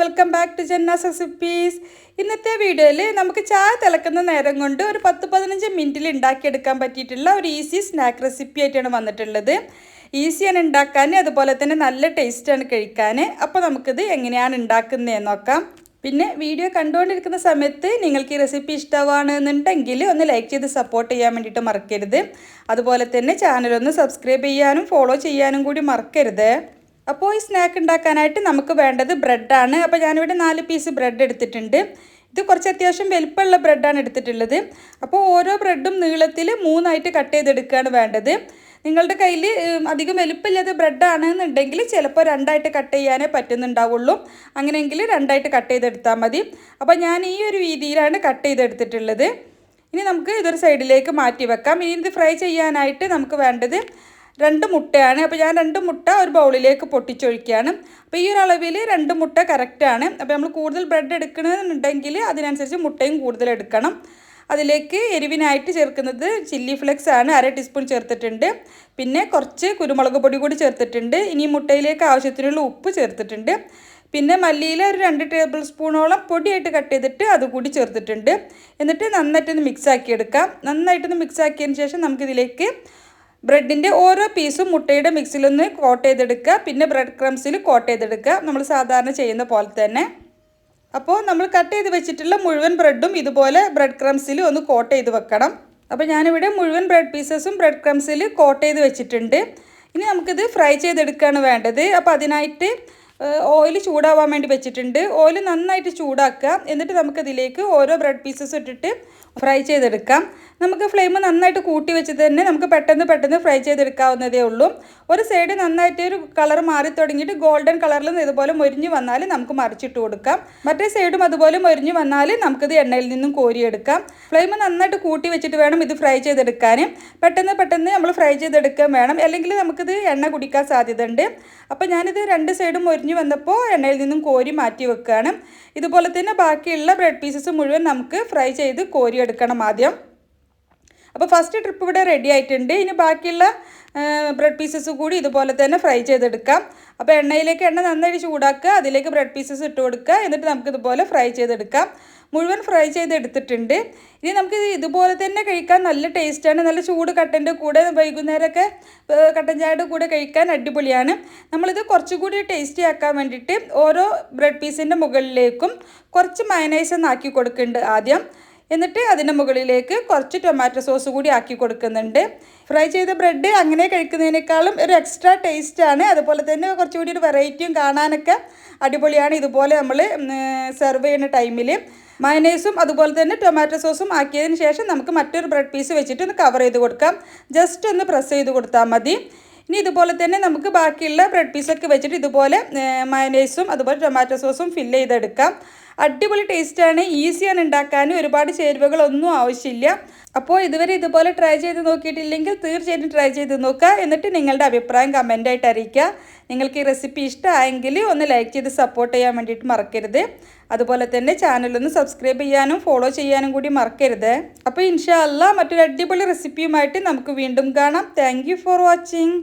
Welcome back to Janna's recipes. ഇന്നത്തെ വീഡിയോയിൽ നമുക്ക് ചായ തിളക്കുന്ന നേരം കൊണ്ട് ഒരു 10-15 മിനിറ്റിൽ ഉണ്ടാക്കിയെടുക്കാൻ പറ്റിയിട്ടുള്ള ഒരു ഈസി സ്നാക്ക് റെസിപ്പി ആയിട്ടാണ് വന്നിട്ടുള്ളത്. ഈസിയാണ് ഉണ്ടാക്കാൻ, അതുപോലെ തന്നെ നല്ല ടേസ്റ്റാണ് കഴിക്കാൻ. അപ്പോൾ നമുക്കിത് എങ്ങനെയാണ് ഉണ്ടാക്കുന്നതെന്ന് നോക്കാം. പിന്നെ വീഡിയോ കണ്ടുകൊണ്ടിരിക്കുന്ന സമയത്ത് നിങ്ങൾക്ക് ഈ റെസിപ്പി ഇഷ്ടമാണെന്നുണ്ടെങ്കിൽ ഒന്ന് ലൈക്ക് ചെയ്ത് സപ്പോർട്ട് ചെയ്യാൻ വേണ്ടിയിട്ട് മറക്കരുത്. അതുപോലെ തന്നെ ചാനലൊന്ന് സബ്സ്ക്രൈബ് ചെയ്യാനും ഫോളോ ചെയ്യാനും കൂടി മറക്കരുത്. അപ്പോൾ ഈ സ്നാക്ക് ഉണ്ടാക്കാനായിട്ട് നമുക്ക് വേണ്ടത് ബ്രെഡാണ്. അപ്പോൾ ഞാനിവിടെ 4 പീസ് ബ്രെഡ് എടുത്തിട്ടുണ്ട്. ഇത് കുറച്ച് അത്യാവശ്യം വലുപ്പമുള്ള ബ്രെഡാണ് എടുത്തിട്ടുള്ളത്. അപ്പോൾ ഓരോ ബ്രെഡും നീളത്തിൽ 3 ആയിട്ട് കട്ട് ചെയ്തെടുക്കുകയാണ് വേണ്ടത്. നിങ്ങളുടെ കയ്യിൽ അധികം വലുപ്പമില്ലാത്ത ബ്രെഡാണെന്നുണ്ടെങ്കിൽ ചിലപ്പോൾ 2 ആയിട്ട് കട്ട് ചെയ്യാനേ പറ്റുന്നുണ്ടാവുള്ളൂ. അങ്ങനെയെങ്കിൽ 2 ആയിട്ട് കട്ട് ചെയ്തെടുത്താൽ മതി. അപ്പോൾ ഞാൻ ഈ ഒരു രീതിയിലാണ് കട്ട് ചെയ്തെടുത്തിട്ടുള്ളത്. ഇനി നമുക്ക് ഇതൊരു സൈഡിലേക്ക് മാറ്റി വെക്കാം. ഇനി ഇത് ഫ്രൈ ചെയ്യാനായിട്ട് നമുക്ക് വേണ്ടത് 2 മുട്ടയാണ്. അപ്പോൾ ഞാൻ 2 മുട്ട ഒരു ബൗളിലേക്ക് പൊട്ടിച്ചൊഴിക്കുകയാണ്. അപ്പോൾ ഈ ഒരു അളവിൽ 2 മുട്ട കറക്റ്റാണ്. അപ്പോൾ നമ്മൾ കൂടുതൽ ബ്രെഡ് എടുക്കണമെന്നുണ്ടെങ്കിൽ അതിനനുസരിച്ച് മുട്ടയും കൂടുതൽ എടുക്കണം. അതിലേക്ക് എരിവിനായിട്ട് ചേർക്കുന്നത് ചില്ലി ഫ്ലെക്സ് ആണ്, 1/2 ടീസ്പൂൺ ചേർത്തിട്ടുണ്ട്. പിന്നെ കുറച്ച് കുരുമുളക് പൊടി കൂടി ചേർത്തിട്ടുണ്ട്. ഇനി മുട്ടയിലേക്ക് ആവശ്യത്തിനുള്ള ഉപ്പ് ചേർത്തിട്ടുണ്ട്. പിന്നെ മല്ലിയില ഒരു 2 ടേബിൾ സ്പൂണോളം പൊടിയായിട്ട് കട്ട് ചെയ്തിട്ട് അതുകൂടി ചേർത്തിട്ടുണ്ട്. എന്നിട്ട് നന്നായിട്ടൊന്ന് മിക്സ് ആക്കിയെടുക്കാം. നന്നായിട്ടൊന്ന് മിക്സ് ആക്കിയതിന് ശേഷം നമുക്കിതിലേക്ക് ബ്രെഡിൻ്റെ ഓരോ പീസും മുട്ടയുടെ മിക്സിലൊന്ന് കോട്ട് ചെയ്തെടുക്കുക. പിന്നെ ബ്രെഡ് ക്രംസിൽ കോട്ട് ചെയ്തെടുക്കുക, നമ്മൾ സാധാരണ ചെയ്യുന്ന പോലെ തന്നെ. അപ്പോൾ നമ്മൾ കട്ട് ചെയ്ത് വെച്ചിട്ടുള്ള മുഴുവൻ ബ്രെഡും ഇതുപോലെ ബ്രെഡ് ക്രംസിൽ ഒന്ന് കോട്ട് ചെയ്ത് വെക്കണം. അപ്പോൾ ഞാനിവിടെ മുഴുവൻ ബ്രെഡ് പീസസും ബ്രെഡ് ക്രംസിൽ കോട്ട് ചെയ്ത് വെച്ചിട്ടുണ്ട്. ഇനി നമുക്കിത് ഫ്രൈ ചെയ്തെടുക്കുകയാണ് വേണ്ടത്. അപ്പോൾ അതിനായിട്ട് ഓയിൽ ചൂടാവാൻ വേണ്ടി വെച്ചിട്ടുണ്ട്. ഓയിൽ നന്നായിട്ട് ചൂടാക്കുക. എന്നിട്ട് നമുക്കതിലേക്ക് ഓരോ ബ്രെഡ് പീസസ് ഇട്ടിട്ട് ഫ്രൈ ചെയ്തെടുക്കാം. നമുക്ക് ഫ്ലെയിം നന്നായിട്ട് കൂട്ടി വെച്ച് തന്നെ നമുക്ക് പെട്ടെന്ന് ഫ്രൈ ചെയ്തെടുക്കാവുന്നതേ ഉള്ളൂ. ഒരു സൈഡ് നന്നായിട്ട് ഒരു കളർ മാറി തുടങ്ങിയിട്ട് ഗോൾഡൻ കളറിൽ ഇതുപോലെ മൊരിഞ്ഞ് വന്നാൽ നമുക്ക് മറിച്ചിട്ട് കൊടുക്കാം. മറ്റേ സൈഡും അതുപോലെ മൊരിഞ്ഞ് വന്നാൽ നമുക്കിത് എണ്ണയിൽ നിന്നും കോരിയെടുക്കാം. ഫ്ലെയിം നന്നായിട്ട് കൂട്ടി വെച്ചിട്ട് വേണം ഇത് ഫ്രൈ ചെയ്തെടുക്കാൻ. പെട്ടെന്ന് നമ്മൾ ഫ്രൈ ചെയ്തെടുക്കാൻ വേണം, അല്ലെങ്കിൽ നമുക്കിത് എണ്ണ കുടിക്കാൻ സാധ്യത ഉണ്ട്. അപ്പോൾ ഞാനിത് 2 സൈഡും മൊരിഞ്ഞ് വന്നപ്പോൾ എണ്ണയിൽ നിന്നും കോരി മാറ്റി വെക്കുകയാണ്. ഇതുപോലെ തന്നെ ബാക്കിയുള്ള ബ്രെഡ് പീസസ് മുഴുവൻ നമുക്ക് ഫ്രൈ ചെയ്ത് കോരിയെടുക്കണം ആദ്യം. അപ്പോൾ ഫസ്റ്റ് ട്രിപ്പ് ഇവിടെ റെഡി ആയിട്ടുണ്ട്. ഇനി ബാക്കിയുള്ള ബ്രെഡ് പീസസ് കൂടി ഇതുപോലെ തന്നെ ഫ്രൈ ചെയ്തെടുക്കാം. അപ്പോൾ എണ്ണയിലേക്ക് എണ്ണ നന്നായിട്ട് ചൂടാക്കുക, അതിലേക്ക് ബ്രെഡ് പീസസ് ഇട്ട് കൊടുക്കുക. എന്നിട്ട് നമുക്കിതുപോലെ ഫ്രൈ ചെയ്തെടുക്കാം. മുഴുവൻ ഫ്രൈ ചെയ്തെടുത്തിട്ടുണ്ട്. ഇനി നമുക്ക് ഇതുപോലെ തന്നെ കഴിക്കാൻ നല്ല ടേസ്റ്റാണ്. നല്ല ചൂട് കട്ടൻ്റെ കൂടെ വൈകുന്നേരമൊക്കെ കട്ടൻ ചായയുടെ കൂടെ കഴിക്കാൻ അടിപൊളിയാണ്. നമ്മളിത് കുറച്ചുകൂടി ടേസ്റ്റി ആക്കാൻ വേണ്ടിയിട്ട് ഓരോ ബ്രെഡ് പീസിൻ്റെ മുകളിലേക്കും കുറച്ച് മയനൈസ് ഒന്ന് ആക്കി കൊടുക്കുന്നുണ്ട് ആദ്യം. എന്നിട്ട് അതിൻ്റെ മുകളിലേക്ക് കുറച്ച് ടൊമാറ്റോ സോസ് കൂടി ആക്കി കൊടുക്കുന്നുണ്ട്. ഫ്രൈ ചെയ്ത ബ്രെഡ് അങ്ങനെ കഴിക്കുന്നതിനേക്കാളും ഒരു എക്സ്ട്രാ ടേസ്റ്റാണ്. അതുപോലെ തന്നെ കുറച്ചുകൂടി ഒരു വെറൈറ്റിയും കാണാനൊക്കെ അടിപൊളിയാണ്. ഇതുപോലെ നമ്മൾ സെർവ് ചെയ്യുന്ന ടൈമിൽ മയനൈസും അതുപോലെ തന്നെ ടൊമാറ്റോ സോസും ആക്കിയതിന് ശേഷം നമുക്ക് മറ്റൊരു ബ്രെഡ് പീസ് വെച്ചിട്ട് ഒന്ന് കവർ ചെയ്ത് കൊടുക്കാം. ജസ്റ്റ് ഒന്ന് പ്രസ് ചെയ്ത് കൊടുത്താൽ മതി. ഇനി ഇതുപോലെ തന്നെ നമുക്ക് ബാക്കിയുള്ള ബ്രെഡ് പീസൊക്കെ വെച്ചിട്ട് ഇതുപോലെ മയനൈസും അതുപോലെ ടൊമാറ്റോ സോസും ഫില്ല് ചെയ്തെടുക്കാം. അടിപൊളി ടേസ്റ്റാണ്, ഈസിയാണ് ഉണ്ടാക്കാൻ, ഒരുപാട് ചേരുവകളൊന്നും ആവശ്യമില്ല. അപ്പോൾ ഇതുവരെ ഇതുപോലെ ട്രൈ ചെയ്ത് നോക്കിയിട്ടില്ലെങ്കിൽ തീർച്ചയായിട്ടും ട്രൈ ചെയ്ത് നോക്കുക. എന്നിട്ട് നിങ്ങളുടെ അഭിപ്രായം കമൻ്റായിട്ട് അറിയിക്കുക. നിങ്ങൾക്ക് ഈ റെസിപ്പി ഇഷ്ടമായെങ്കിൽ ഒന്ന് ലൈക്ക് ചെയ്ത് സപ്പോർട്ട് ചെയ്യാൻ വേണ്ടിയിട്ട് മറക്കരുത്. അതുപോലെ തന്നെ ചാനലൊന്ന് സബ്സ്ക്രൈബ് ചെയ്യാനും ഫോളോ ചെയ്യാനും കൂടി മറക്കരുത്. അപ്പോൾ ഇൻഷാ അല്ലാഹ് മറ്റൊരു അടിപൊളി റെസിപ്പിയുമായിട്ട് നമുക്ക് വീണ്ടും കാണാം. Thank you for watching.